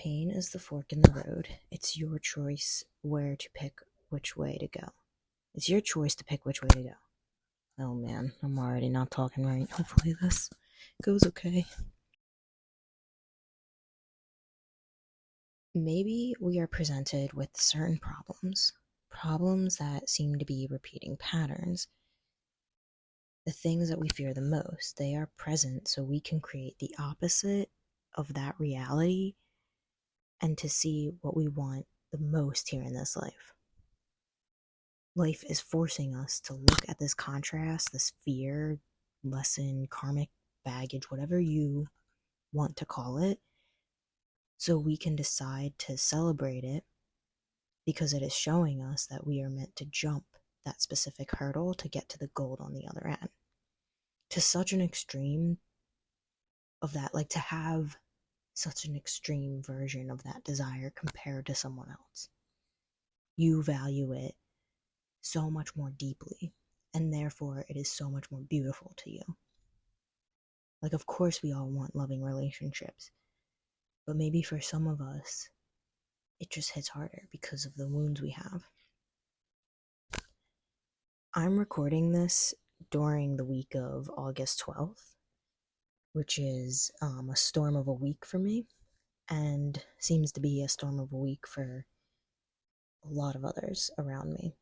pain is the fork in the road. It's your choice where to pick which way to go. It's your choice to pick which way to go. Oh man, I'm already not talking right. Hopefully this goes okay. Maybe we are presented with certain problems that seem to be repeating patterns. The things that we fear the most, they are present so we can create the opposite of that reality and to see what we want the most here in this life. Life is forcing us to look at this contrast, this fear, lesson, karmic baggage, whatever you want to call it, so we can decide to celebrate it because it is showing us that we are meant to jump that specific hurdle to get to the gold on the other end. To such an extreme of that, like to have such an extreme version of that desire compared to someone else. You value it so much more deeply, and therefore it is so much more beautiful to you. Like, of course we all want loving relationships, but maybe for some of us, it just hits harder because of the wounds we have. I'm recording this during the week of August 12th, which is a storm of a week for me, and seems to be a storm of a week for a lot of others around me.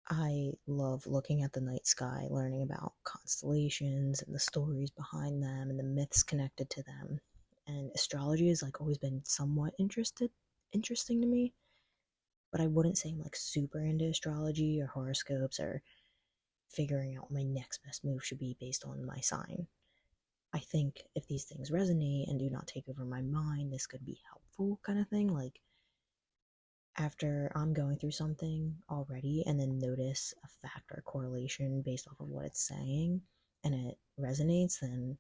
I love looking at the night sky, learning about constellations and the stories behind them and the myths connected to them. And astrology has like always been somewhat interesting to me, but I wouldn't say I'm like super into astrology or horoscopes or figuring out what my next best move should be based on my sign. I think if these things resonate and do not take over my mind, this could be helpful kind of thing. Like, after I'm going through something already and then notice a fact or correlation based off of what it's saying and it resonates, then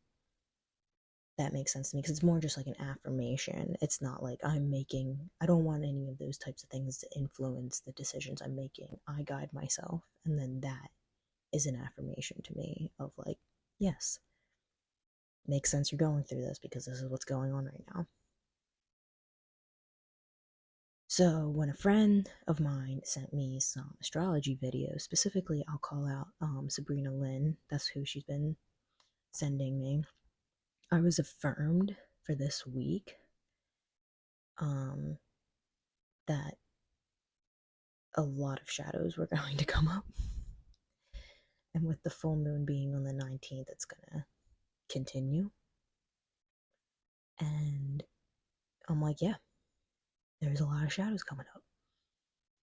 that makes sense to me because it's more just like an affirmation. It's not like I don't want any of those types of things to influence the decisions I'm making. I guide myself, and then that is an affirmation to me of like, yes, makes sense you're going through this because this is what's going on right now. So when a friend of mine sent me some astrology videos, specifically I'll call out Sabrina Lynn, that's who she's been sending me, I was affirmed for this week that a lot of shadows were going to come up. And with the full moon being on the 19th, it's gonna continue. And I'm like, yeah, there's a lot of shadows coming up,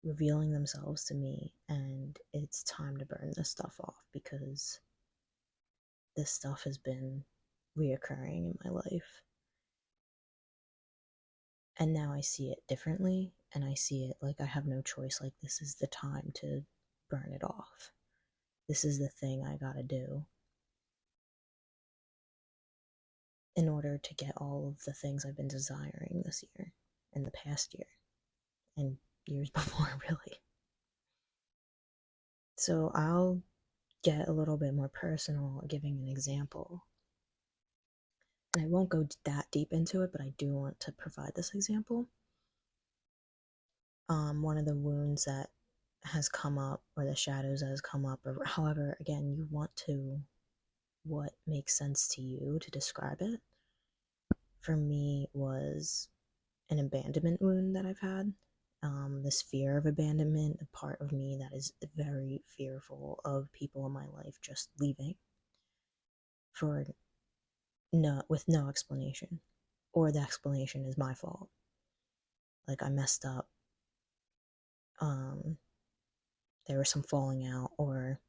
revealing themselves to me, and it's time to burn this stuff off because this stuff has been reoccurring in my life. And now I see it differently, and I see it like I have no choice. Like, this is the time to burn it off. This is the thing I gotta do in order to get all of the things I've been desiring this year and the past year and years before, really. So I'll get a little bit more personal, giving an example. And I won't go that deep into it, but I do want to provide this example. One of the wounds that has come up, or the shadows that has come up, or however, again, you want to, what makes sense to you to describe it, for me was an abandonment wound that I've had. This fear of abandonment, a part of me that is very fearful of people in my life just leaving with no explanation, or the explanation is my fault. Like, I messed up. There was some falling out, or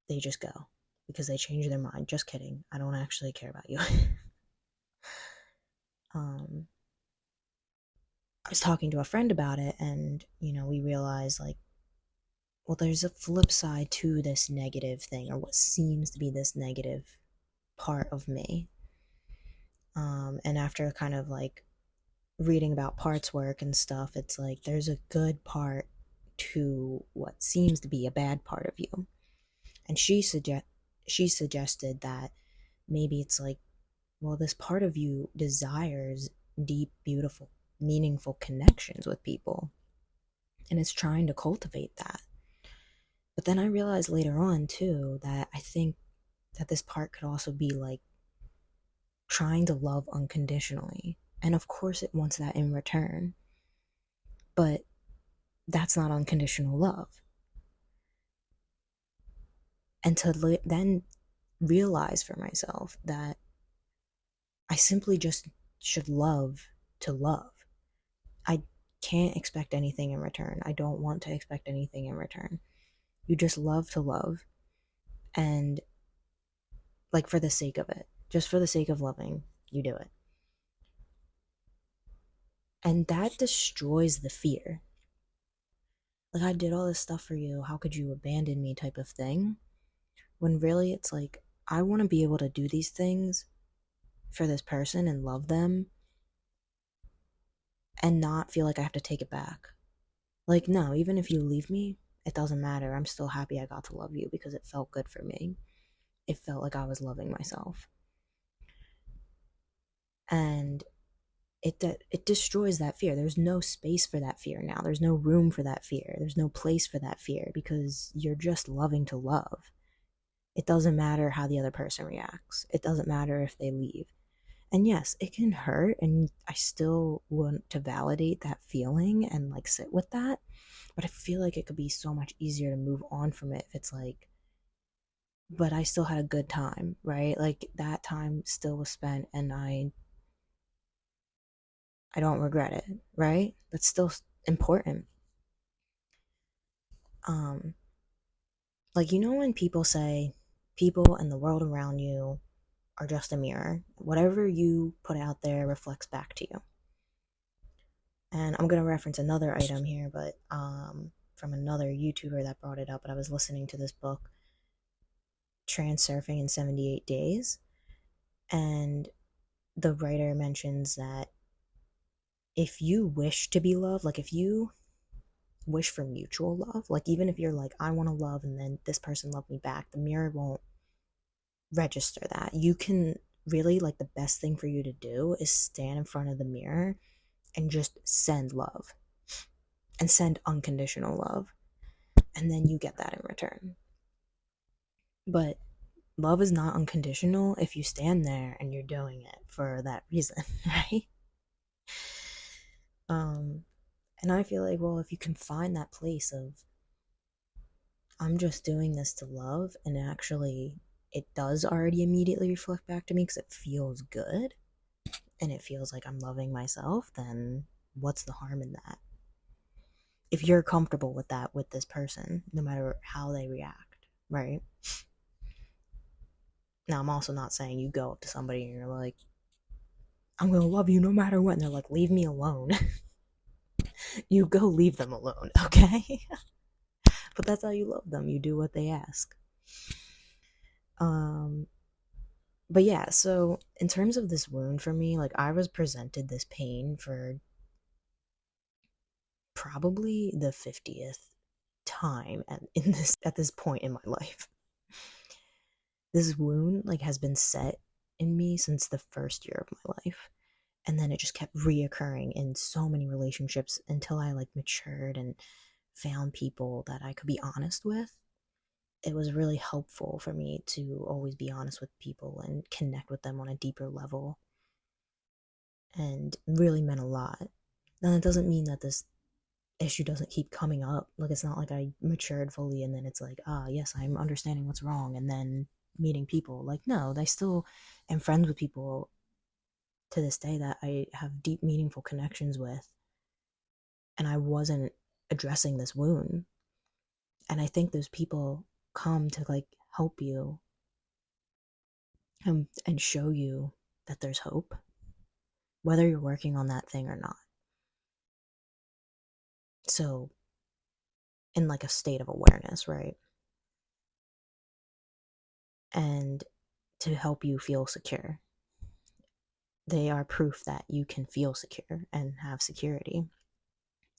they just go because they change their mind. Just kidding. I don't actually care about you. I was talking to a friend about it, and, we realized, like, well, there's a flip side to this negative thing, or what seems to be this negative part of me. And after kind of, like, reading about parts work and stuff, it's like there's a good part to what seems to be a bad part of you. And she suggested that maybe it's like Well, this part of you desires deep, beautiful, meaningful connections with people, and it's trying to cultivate that. But then I realized later on, too, that I think that this part could also be like trying to love unconditionally. And of course, it wants that in return. But that's not unconditional love. And to then realize for myself that I simply just should love to love. I can't expect anything in return. I don't want to expect anything in return. You just love to love. And like for the sake of it, just for the sake of loving, you do it. And that destroys the fear. Like, I did all this stuff for you. How could you abandon me, type of thing? When really it's like, I want to be able to do these things for this person and love them and not feel like I have to take it back. Like, no, even if you leave me, it doesn't matter. I'm still happy I got to love you because it felt good for me. It felt like I was loving myself. And it destroys that fear. There's no space for that fear now. There's no room for that fear. There's no place for that fear because you're just loving to love. It doesn't matter how the other person reacts. It doesn't matter if they leave. And yes, it can hurt, and I still want to validate that feeling and like sit with that. But I feel like it could be so much easier to move on from it if it's like, but I still had a good time, right? Like that time still was spent and I don't regret it, right? That's still important. Um like, you know, when people say people and the world around you are just a mirror. Whatever you put out there reflects back to you. And I'm gonna reference another item here, but from another YouTuber that brought it up. But I was listening to this book, Transurfing in 78 Days, and the writer mentions that if you wish to be loved, like if you wish for mutual love, like even if you're like, I want to love and then this person loved me back, the mirror won't register that. You can really, like, the best thing for you to do is stand in front of the mirror and just send love and send unconditional love, and then you get that in return. But love is not unconditional if you stand there and you're doing it for that reason, right? And I feel like, well, if you can find that place of, I'm just doing this to love, and actually it does already immediately reflect back to me because it feels good and it feels like I'm loving myself, then what's the harm in that? If you're comfortable with that with this person, no matter how they react, right? Now, I'm also not saying you go up to somebody and you're like, I'm gonna love you no matter what, and they're like, leave me alone. You go leave them alone, okay? But that's how you love them. You do what they ask. Um, but yeah, so in terms of this wound for me, like, I was presented this pain for probably the 50th time at this point in my life. This wound like has been set in me since the first year of my life, and then it just kept reoccurring in so many relationships until I like matured and found people that I could be honest with. It was really helpful for me to always be honest with people and connect with them on a deeper level, and really meant a lot. Now, that doesn't mean that this issue doesn't keep coming up. Like, it's not like I matured fully and then it's like, ah, yes, I'm understanding what's wrong, and then meeting people. Like, no, I still am friends with people to this day that I have deep, meaningful connections with, and I wasn't addressing this wound. And I think those people come to like help you and show you that there's hope, whether you're working on that thing or not. So, in like a state of awareness, right? And to help you feel secure. They are proof that you can feel secure and have security.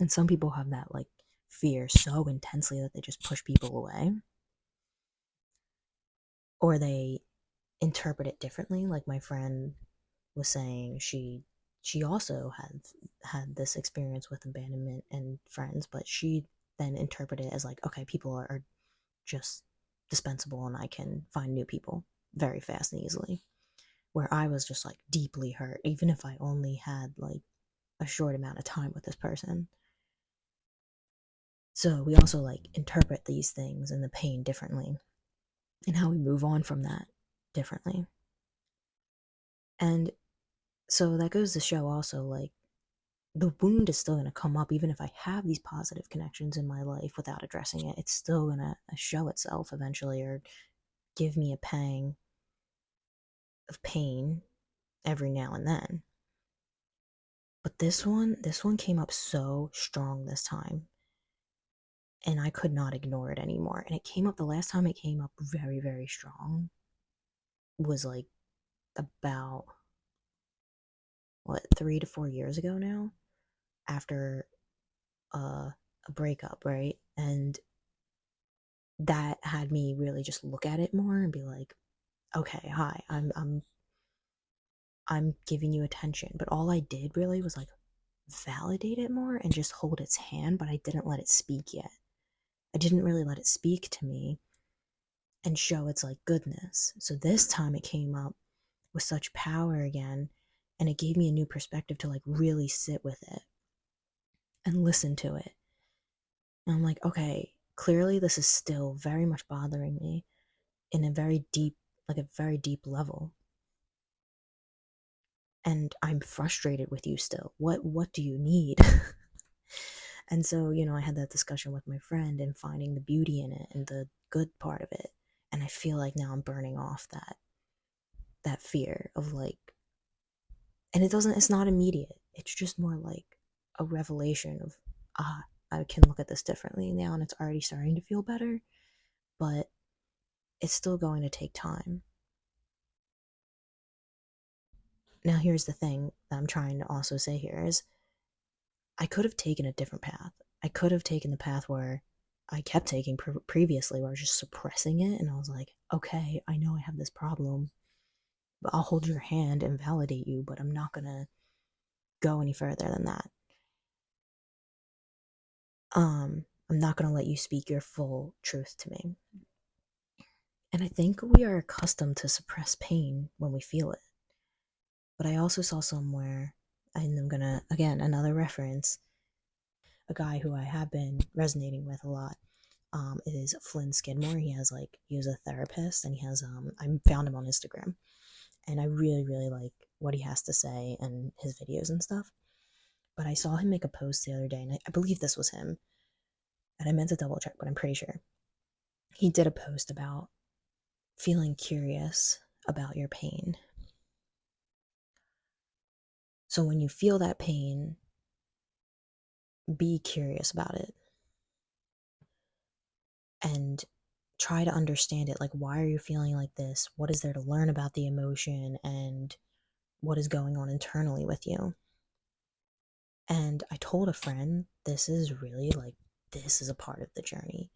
And some people have that like fear so intensely that they just push people away, or they interpret it differently. Like my friend was saying she also had this experience with abandonment and friends, but she then interpreted it as like, okay, people are just dispensable and I can find new people very fast and easily. Where I was just like deeply hurt, even if I only had like a short amount of time with this person. So we also like interpret these things and the pain differently and how we move on from that differently. And so that goes to show also like the wound is still going to come up even if I have these positive connections in my life without addressing it. It's still going to show itself eventually or give me a pang of pain every now and then. But this one came up so strong this time, and I could not ignore it anymore. And it came up the last time it came up very, very strong was like about what 3 to 4 years ago now, after a breakup, right? And that had me really just look at it more and be like, okay, hi, I'm giving you attention. But all I did really was like validate it more and just hold its hand, but I didn't let it speak yet. I didn't really let it speak to me and show its like goodness. So this time it came up with such power again, and it gave me a new perspective to like really sit with it and listen to it. And I'm like, okay, clearly this is still very much bothering me in a very deep, like a very deep level. And I'm frustrated with you still. What do you need? And so, I had that discussion with my friend and finding the beauty in it and the good part of it. And I feel like now I'm burning off that fear of like, and it's not immediate. It's just more like a revelation of, I can look at this differently now and it's already starting to feel better, but it's still going to take time. Now, here's the thing that I'm trying to also say here is I could have taken a different path. I could have taken the path where I kept taking previously, where I was just suppressing it. And I was like, okay, I know I have this problem, but I'll hold your hand and validate you, but I'm not going to go any further than that. I'm not going to let you speak your full truth to me. And I think we are accustomed to suppress pain when we feel it. But I also saw somewhere, and I'm going to, again, another reference, a guy who I have been resonating with a lot, is Flynn Skidmore. He was a therapist, and I found him on Instagram, and I really, really like what he has to say and his videos and stuff. But I saw him make a post the other day, and I believe this was him, and I meant to double check, but I'm pretty sure. He did a post about feeling curious about your pain. So when you feel that pain, be curious about it and try to understand it. Like, why are you feeling like this? What is there to learn about the emotion and what is going on internally with you? And I told a friend, this is a part of the journey.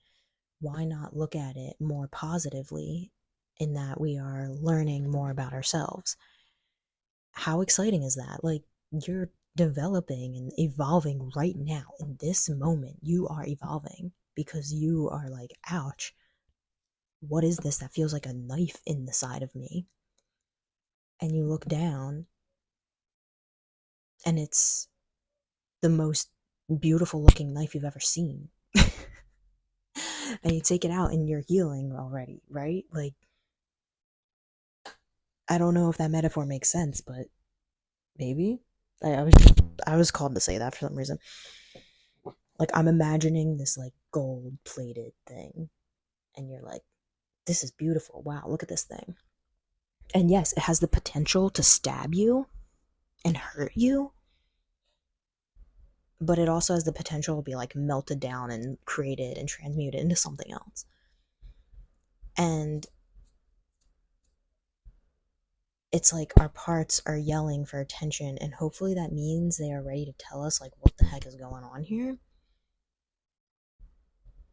Why not look at it more positively in that we are learning more about ourselves? How exciting is that? Like, you're developing and evolving right now. In this moment, you are evolving because you are like, ouch, what is this that feels like a knife in the side of me? And you look down and it's the most beautiful looking knife you've ever seen. And you take it out and you're healing already, right? Like, I don't know if that metaphor makes sense, but maybe. I was called to say that for some reason. Like, I'm imagining this like gold plated thing, and you're like, this is beautiful. Wow, look at this thing. And yes, it has the potential to stab you and hurt you, but it also has the potential to be like melted down and created and transmuted into something else. And it's like our parts are yelling for attention, and hopefully that means they are ready to tell us like what the heck is going on here.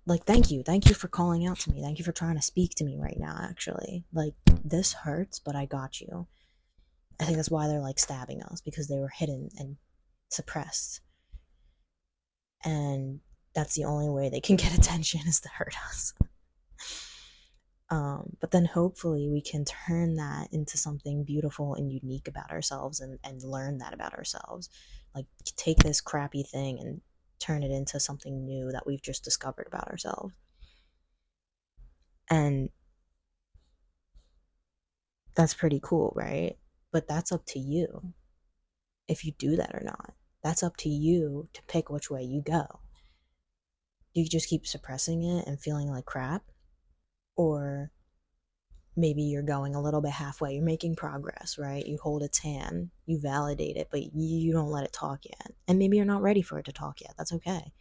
Like, thank you for calling out to me, thank you for trying to speak to me right now. Actually, like, this hurts, but I got you. I think that's why they're like stabbing us, because they were hidden and suppressed. And that's the only way they can get attention, is to hurt us. But then hopefully we can turn that into something beautiful and unique about ourselves, and learn that about ourselves. Like, take this crappy thing and turn it into something new that we've just discovered about ourselves. And that's pretty cool, right? But that's up to you if you do that or not. That's up to you to pick which way you go. Do you just keep suppressing it and feeling like crap? Or maybe you're going a little bit halfway, you're making progress, right? You hold its hand, you validate it, but you don't let it talk yet. And maybe you're not ready for it to talk yet. That's okay.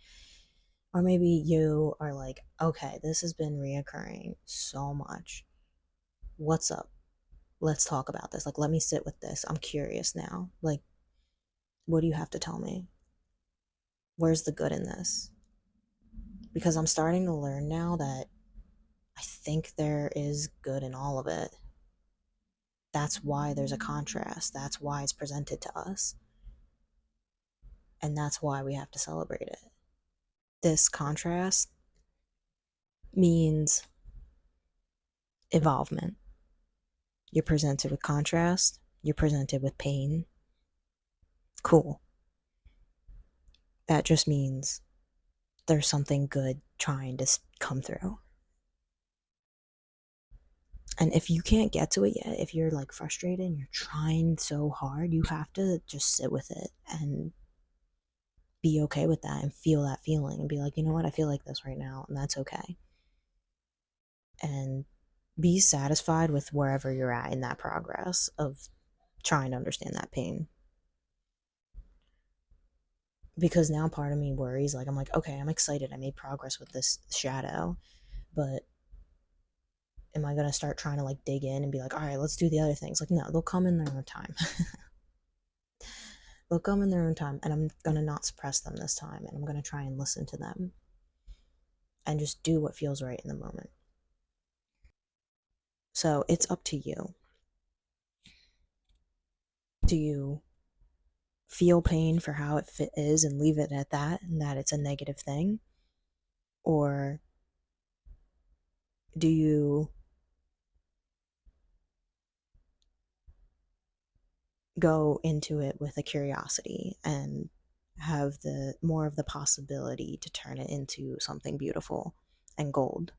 Or maybe you are like, okay, this has been reoccurring so much. What's up? Let's talk about this. Like, let me sit with this. I'm curious now. Like, what do you have to tell me? Where's the good in this? Because I'm starting to learn now that I think there is good in all of it. That's why there's a contrast. That's why it's presented to us. And that's why we have to celebrate it. This contrast means evolvement. You're presented with contrast, you're presented with pain. Cool. That just means there's something good trying to come through. And if you can't get to it yet, if you're like frustrated and you're trying so hard, you have to just sit with it and be okay with that, and feel that feeling, and be like, you know what, I feel like this right now, and that's okay. And be satisfied with wherever you're at in that progress of trying to understand that pain. Because now part of me worries, like, I'm like, okay, I'm excited, I made progress with this shadow, but am I going to start trying to like dig in and be like, all right, let's do the other things? Like, no, they'll come in their own time. They'll come in their own time, and I'm going to not suppress them this time, and I'm going to try and listen to them and just do what feels right in the moment. So it's up to you. Do you feel pain for how it is and leave it at that, and that it's a negative thing? Or do you go into it with a curiosity and have the more of the possibility to turn it into something beautiful and gold?